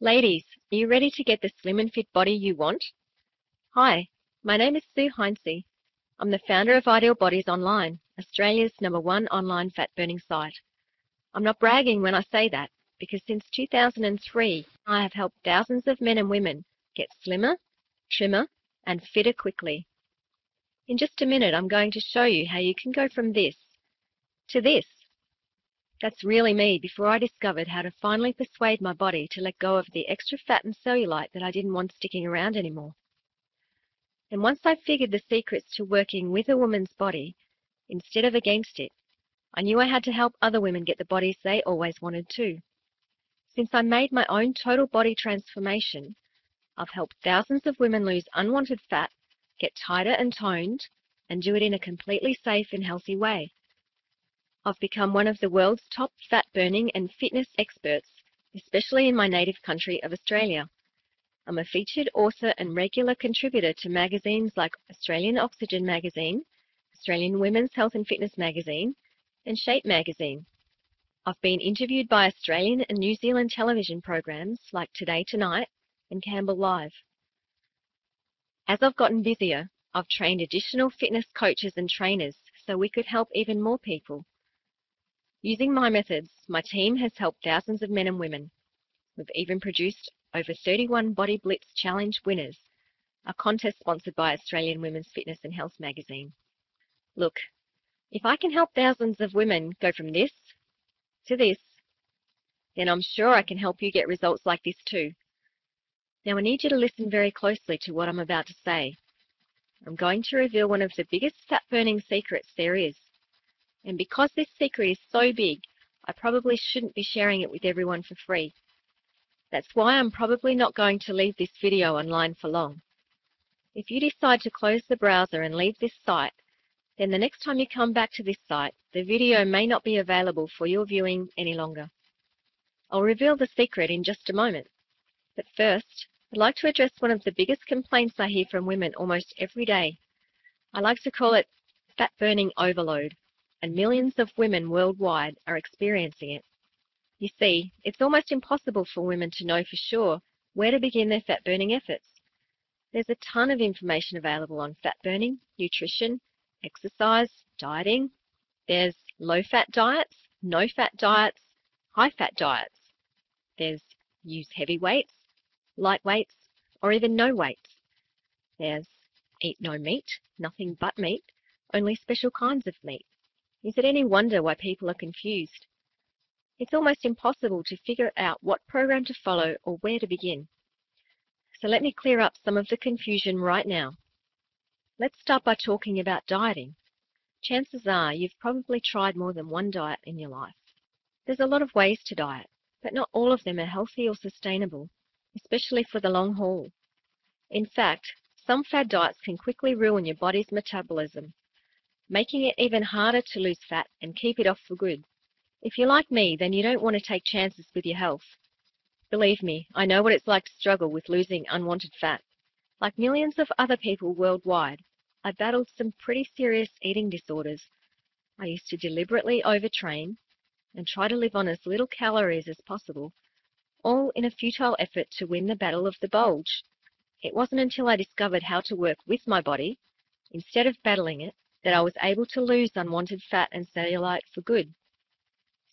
Ladies, are you ready to get the slim and fit body you want? Hi, my name is Sue Heinze. I'm the founder of Ideal Bodies Online, Australia's #1 online fat-burning site. I'm not bragging when I say that, because since 2003, I have helped thousands of men and women get slimmer, trimmer, and fitter quickly. In just a minute, I'm going to show you how you can go from this to this. That's really me before I discovered how to finally persuade my body to let go of the extra fat and cellulite that I didn't want sticking around anymore. And once I figured the secrets to working with a woman's body instead of against it, I knew I had to help other women get the bodies they always wanted too. Since I made my own total body transformation, I've helped thousands of women lose unwanted fat, get tighter and toned, and do it in a completely safe and healthy way. I've become one of the world's top fat-burning and fitness experts, especially in my native country of Australia. I'm a featured author and regular contributor to magazines like Australian Oxygen Magazine, Australian Women's Health and Fitness Magazine, and Shape Magazine. I've been interviewed by Australian and New Zealand television programs like Today Tonight and Campbell Live. As I've gotten busier, I've trained additional fitness coaches and trainers so we could help even more people. Using my methods, my team has helped thousands of men and women. We've even produced over 31 Body Blitz Challenge winners, a contest sponsored by Australian Women's Fitness and Health magazine. Look, if I can help thousands of women go from this to this, then I'm sure I can help you get results like this too. Now I need you to listen very closely to what I'm about to say. I'm going to reveal one of the biggest fat-burning secrets there is. And because this secret is so big, I probably shouldn't be sharing it with everyone for free. That's why I'm probably not going to leave this video online for long. If you decide to close the browser and leave this site, then the next time you come back to this site, the video may not be available for your viewing any longer. I'll reveal the secret in just a moment. But first, I'd like to address one of the biggest complaints I hear from women almost every day. I like to call it fat-burning overload, and millions of women worldwide are experiencing it. You see, it's almost impossible for women to know for sure where to begin their fat-burning efforts. There's a ton of information available on fat burning, nutrition, exercise, dieting. There's low-fat diets, no-fat diets, high-fat diets. There's use heavy weights, light weights, or even no weights. There's eat no meat, nothing but meat, only special kinds of meat. Is it any wonder why people are confused? It's almost impossible to figure out what program to follow or where to begin. So let me clear up some of the confusion right now. Let's start by talking about dieting. Chances are you've probably tried more than one diet in your life. There's a lot of ways to diet, but not all of them are healthy or sustainable, especially for the long haul. In fact, some fad diets can quickly ruin your body's metabolism, making it even harder to lose fat and keep it off for good. If you're like me, then you don't want to take chances with your health. Believe me, I know what it's like to struggle with losing unwanted fat. Like millions of other people worldwide, I battled some pretty serious eating disorders. I used to deliberately overtrain and try to live on as little calories as possible, all in a futile effort to win the battle of the bulge. It wasn't until I discovered how to work with my body, instead of battling it, that I was able to lose unwanted fat and cellulite for good.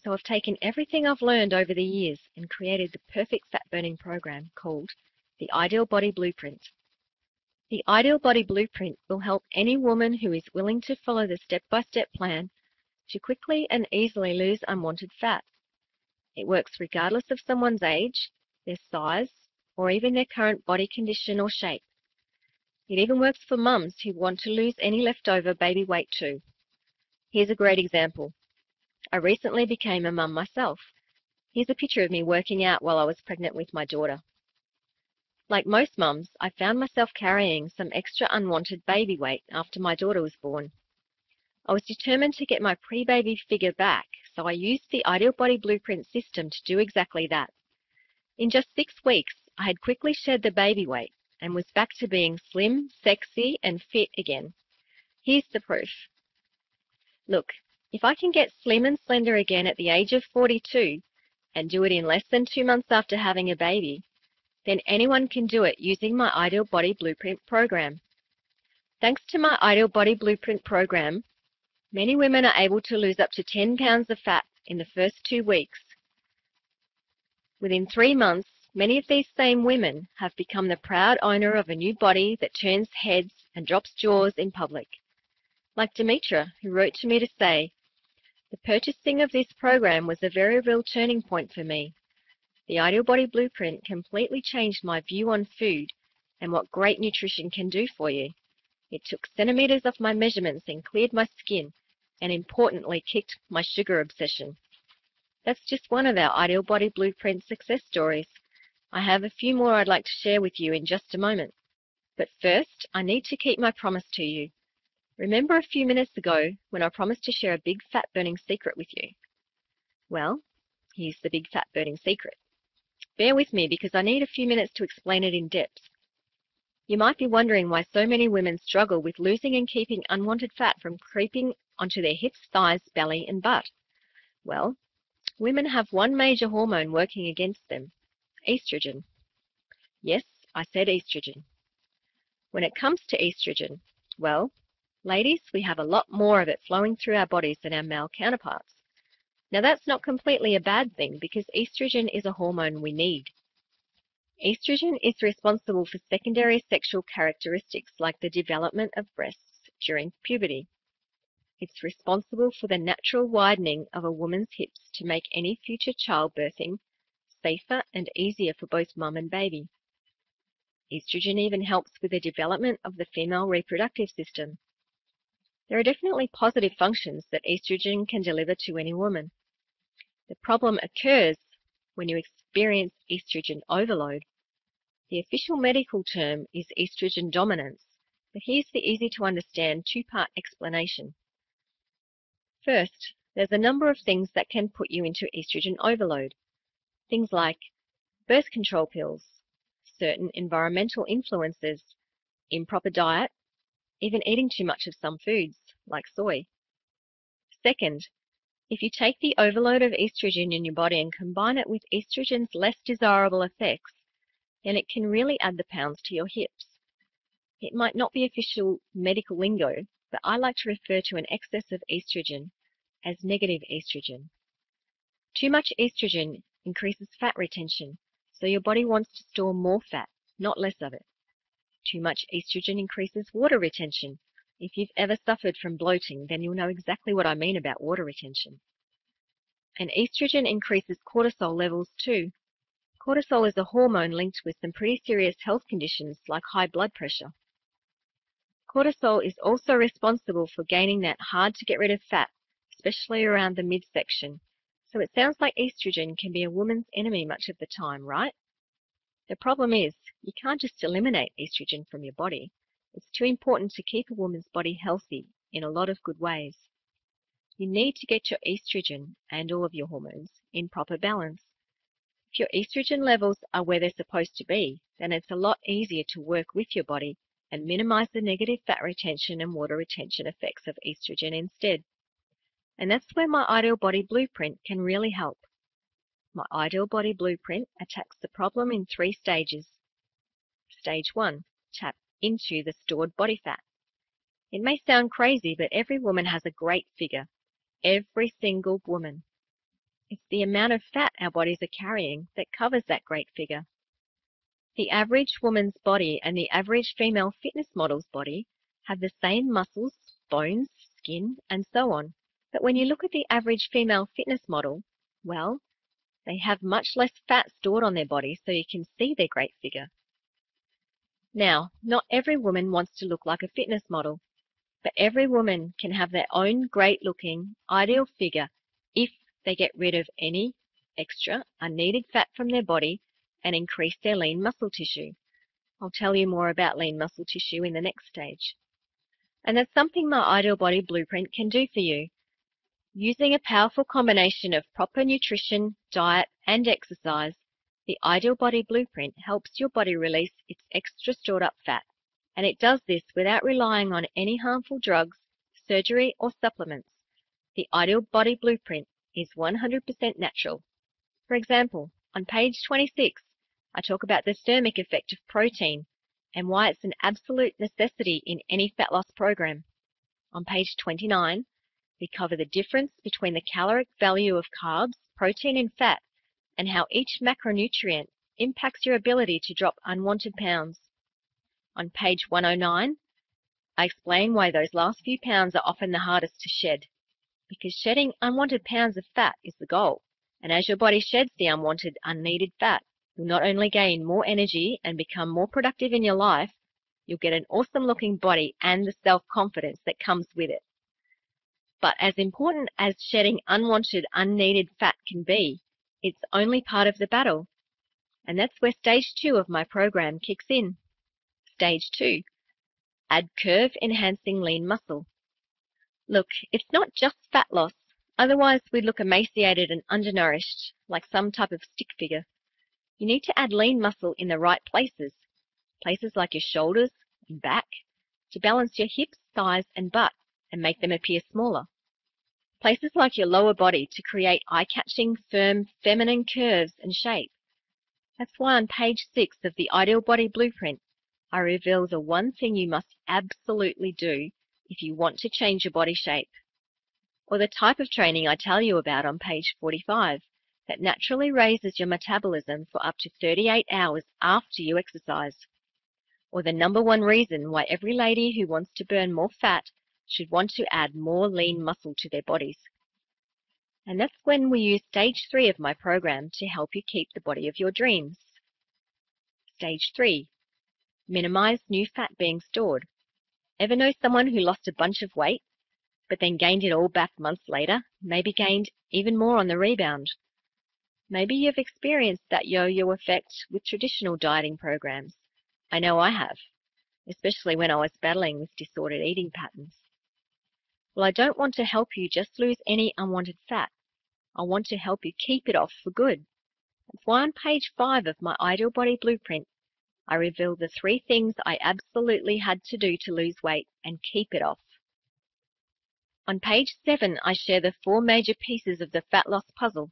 So I've taken everything I've learned over the years and created the perfect fat-burning program called the Ideal Body Blueprint. The Ideal Body Blueprint will help any woman who is willing to follow the step-by-step plan to quickly and easily lose unwanted fat. It works regardless of someone's age, their size, or even their current body condition or shape. It even works for mums who want to lose any leftover baby weight too. Here's a great example. I recently became a mum myself. Here's a picture of me working out while I was pregnant with my daughter. Like most mums, I found myself carrying some extra unwanted baby weight after my daughter was born. I was determined to get my pre-baby figure back, so I used the Ideal Body Blueprint system to do exactly that. In just 6 weeks, I had quickly shed the baby weight and was back to being slim, sexy, and fit again. Here's the proof. Look, if I can get slim and slender again at the age of 42 and do it in less than 2 months after having a baby, then anyone can do it using my Ideal Body Blueprint program. Thanks to my Ideal Body Blueprint program, many women are able to lose up to 10 pounds of fat in the first 2 weeks. Within 3 months, many of these same women have become the proud owner of a new body that turns heads and drops jaws in public. Like Demetra, who wrote to me to say, "The purchasing of this program was a very real turning point for me. The Ideal Body Blueprint completely changed my view on food and what great nutrition can do for you. It took centimeters off my measurements and cleared my skin, and importantly kicked my sugar obsession." That's just one of our Ideal Body Blueprint success stories. I have a few more I'd like to share with you in just a moment. But first, I need to keep my promise to you. Remember a few minutes ago when I promised to share a big fat-burning secret with you? Well, here's the big fat-burning secret. Bear with me because I need a few minutes to explain it in depth. You might be wondering why so many women struggle with losing and keeping unwanted fat from creeping onto their hips, thighs, belly, and butt. Well, women have one major hormone working against them: estrogen. Yes, I said estrogen. When it comes to estrogen, well, ladies, we have a lot more of it flowing through our bodies than our male counterparts. Now that's not completely a bad thing because estrogen is a hormone we need. Estrogen is responsible for secondary sexual characteristics like the development of breasts during puberty. It's responsible for the natural widening of a woman's hips to make any future childbirthing safer and easier for both mum and baby. Estrogen even helps with the development of the female reproductive system. There are definitely positive functions that estrogen can deliver to any woman. The problem occurs when you experience estrogen overload. The official medical term is estrogen dominance, but here's the easy-to-understand two-part explanation. First, there's a number of things that can put you into estrogen overload. Things like birth control pills, certain environmental influences, improper diet, even eating too much of some foods, like soy. Second, if you take the overload of estrogen in your body and combine it with estrogen's less desirable effects, then it can really add the pounds to your hips. It might not be official medical lingo, but I like to refer to an excess of estrogen as negative estrogen. Too much estrogen increases fat retention, so your body wants to store more fat, not less of it. Too much estrogen increases water retention. If you've ever suffered from bloating, then you'll know exactly what I mean about water retention. And estrogen increases cortisol levels too. Cortisol is a hormone linked with some pretty serious health conditions like high blood pressure. Cortisol is also responsible for gaining that hard-to-get-rid-of fat, especially around the midsection. So it sounds like estrogen can be a woman's enemy much of the time, right? The problem is, you can't just eliminate estrogen from your body. It's too important to keep a woman's body healthy in a lot of good ways. You need to get your estrogen and all of your hormones in proper balance. If your estrogen levels are where they're supposed to be, then it's a lot easier to work with your body and minimize the negative fat retention and water retention effects of estrogen instead. And that's where my Ideal Body Blueprint can really help. My Ideal Body Blueprint attacks the problem in 3 stages. Stage 1, tap into the stored body fat. It may sound crazy, but every woman has a great figure. Every single woman. It's the amount of fat our bodies are carrying that covers that great figure. The average woman's body and the average female fitness model's body have the same muscles, bones, skin, and so on. But when you look at the average female fitness model, well, they have much less fat stored on their body so you can see their great figure. Now, not every woman wants to look like a fitness model, but every woman can have their own great-looking, ideal figure if they get rid of any extra, unneeded fat from their body and increase their lean muscle tissue. I'll tell you more about lean muscle tissue in the next stage. And that's something my Ideal Body Blueprint can do for you. Using a powerful combination of proper nutrition, diet, and exercise, the Ideal Body Blueprint helps your body release its extra stored up fat. And it does this without relying on any harmful drugs, surgery, or supplements. The Ideal Body Blueprint is 100% natural. For example, on page 26, I talk about the thermic effect of protein and why it's an absolute necessity in any fat loss program. On page 29, we cover the difference between the caloric value of carbs, protein, and fat, and how each macronutrient impacts your ability to drop unwanted pounds. On page 109, I explain why those last few pounds are often the hardest to shed, because shedding unwanted pounds of fat is the goal. And as your body sheds the unwanted, unneeded fat, you'll not only gain more energy and become more productive in your life, you'll get an awesome-looking body and the self-confidence that comes with it. But as important as shedding unwanted, unneeded fat can be, it's only part of the battle. And that's where stage 2 of my program kicks in. Stage 2. Add curve-enhancing lean muscle. Look, it's not just fat loss. Otherwise, we'd look emaciated and undernourished, like some type of stick figure. You need to add lean muscle in the right places like your shoulders and back, to balance your hips, thighs, and butt and make them appear smaller. Places like your lower body to create eye-catching, firm, feminine curves and shape. That's why on page 6 of the Ideal Body Blueprint, I reveal the one thing you must absolutely do if you want to change your body shape. Or the type of training I tell you about on page 45 that naturally raises your metabolism for up to 38 hours after you exercise. Or the #1 reason why every lady who wants to burn more fat should want to add more lean muscle to their bodies. And that's when we use stage 3 of my program to help you keep the body of your dreams. Stage 3. Minimize new fat being stored. Ever know someone who lost a bunch of weight, but then gained it all back months later, maybe gained even more on the rebound? Maybe you've experienced that yo-yo effect with traditional dieting programs. I know I have, especially when I was battling with disordered eating patterns. Well, I don't want to help you just lose any unwanted fat. I want to help you keep it off for good. That's why on page 5 of my Ideal Body Blueprint, I reveal the 3 things I absolutely had to do to lose weight and keep it off. On page 7, I share the 4 major pieces of the fat loss puzzle.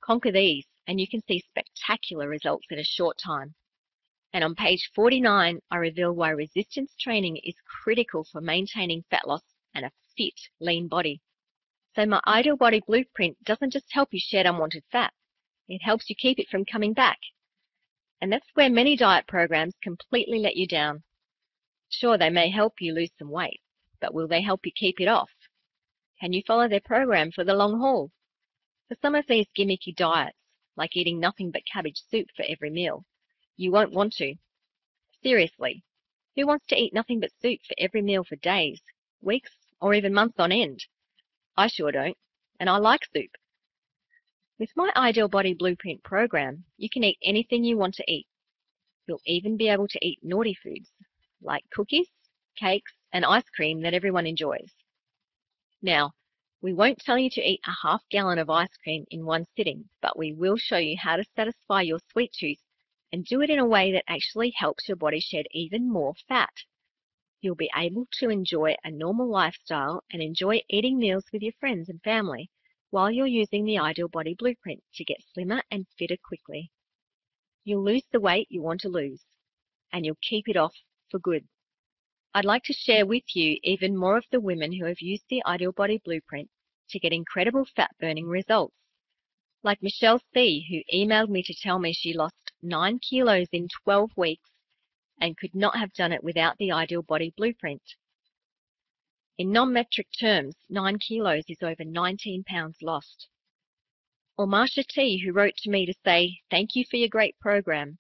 Conquer these, and you can see spectacular results in a short time. And on page 49, I reveal why resistance training is critical for maintaining fat loss and a fit, lean body. So my Ideal Body Blueprint doesn't just help you shed unwanted fat, it helps you keep it from coming back. And that's where many diet programs completely let you down. Sure, they may help you lose some weight, but will they help you keep it off? Can you follow their program for the long haul? For some of these gimmicky diets, like eating nothing but cabbage soup for every meal, you won't want to. Seriously, who wants to eat nothing but soup for every meal for days, weeks, or even months on end? I sure don't, and I like soup. With my Ideal Body Blueprint program, you can eat anything you want to eat. You'll even be able to eat naughty foods, like cookies, cakes, and ice cream that everyone enjoys. Now, we won't tell you to eat a half gallon of ice cream in one sitting, but we will show you how to satisfy your sweet tooth and do it in a way that actually helps your body shed even more fat. You'll be able to enjoy a normal lifestyle and enjoy eating meals with your friends and family while you're using the Ideal Body Blueprint to get slimmer and fitter quickly. You'll lose the weight you want to lose, and you'll keep it off for good. I'd like to share with you even more of the women who have used the Ideal Body Blueprint to get incredible fat-burning results. Like Michelle C., who emailed me to tell me she lost 9 kilos in 12 weeks and could not have done it without the Ideal Body Blueprint. In non-metric terms, 9 kilos is over 19 pounds lost. Or Marsha T., who wrote to me to say, "Thank you for your great program.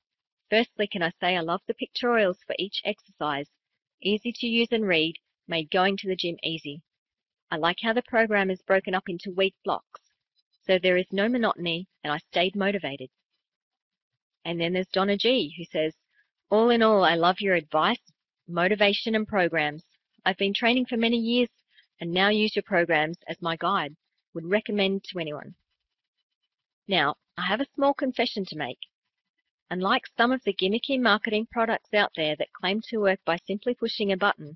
Firstly, can I say I love the pictorials for each exercise. Easy to use and read, made going to the gym easy. I like how the program is broken up into week blocks, so there is no monotony and I stayed motivated." And then there's Donna G., who says, "All in all, I love your advice, motivation, and programs. I've been training for many years and now use your programs as my guide. Would recommend to anyone." Now, I have a small confession to make. Unlike some of the gimmicky marketing products out there that claim to work by simply pushing a button,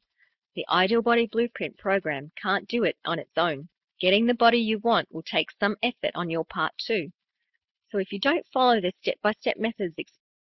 the Ideal Body Blueprint program can't do it on its own. Getting the body you want will take some effort on your part too. So if you don't follow the step-by-step methods